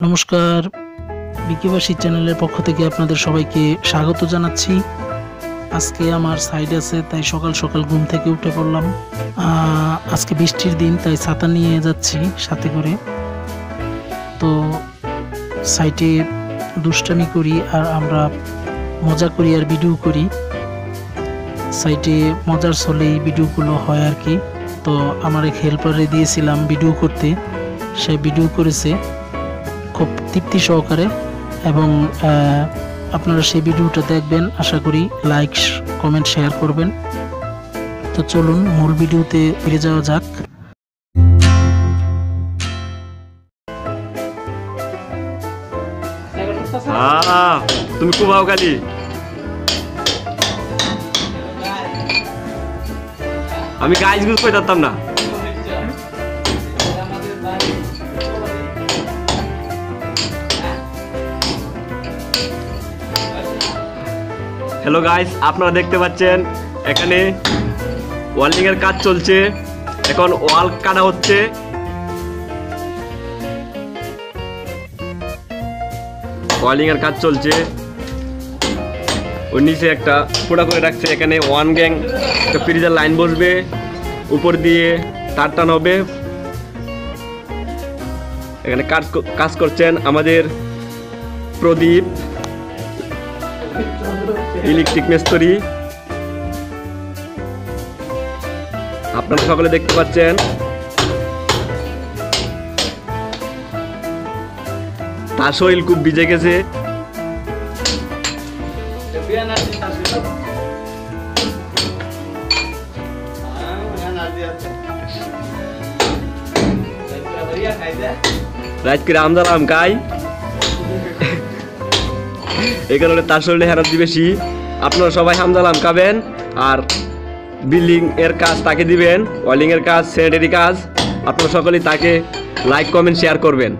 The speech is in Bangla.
নমস্কার, বিকিবাসী চ্যানেলের পক্ষ থেকে আপনাদের সবাইকে স্বাগত জানাচ্ছি। আজকে আমার সাইড আছে, তাই সকাল সকাল ঘুম থেকে উঠে পড়লাম। আজকে বৃষ্টির দিন, তাই ছাতা নিয়ে যাচ্ছি সাথে করে। তো সাইটে দুষ্টামি করি আর আমরা মজা করি আর ভিডিও করি। সাইটে মজার ছলেই ভিডিওগুলো হয় আর কি। তো আমার এক হেল্পারে দিয়েছিলাম ভিডিও করতে, সে ভিডিও করেছে খুব তৃপ্তি সহকারে এবং আপনারা সেই ভিডিওটা দেখবেন। আশা করি লাইক কমেন্ট শেয়ার করবেন। তো চলুন মূল ভিডিওতে ফিরে যাওয়া যাক। তুমি কুবাও খালি আমি গাইজ গুজ করে পারতাম না। হ্যালো গাইস, আপনারা দেখতে পাচ্ছেন এখানে ওয়ার্ল্ডিং এর কাজ চলছে। এখন ওয়াল কাটা হচ্ছে। ওয়ার্ল্ডিং এর কাজ চলছে। ওর নিচে একটা ফোড়া করে রাখছে। এখানে ওয়ান গ্যাং একটা ফ্রিজের লাইন বসবে, উপর দিয়ে তার টান হবে। এখানে কাজ করছেন আমাদের প্রদীপ, ইলেকট্রিক মিস্ত্রি। আপনারা সকলে দেখতে পাচ্ছেন। তার শরীর খুব ভিজে গেছে। রাত করে আমদালাম খাই। এই কারণে তার শরীরে এনার্জি বেশি। আপনারা সবাই হামদালাম খাবেন আর বিল্ডিং এর কাজ তাকে দিবেন। ওয়ার্ল্ডিং এর কাজ, স্যানিটারি কাজ। আপনারা সকলেই তাকে লাইক কমেন্ট শেয়ার করবেন।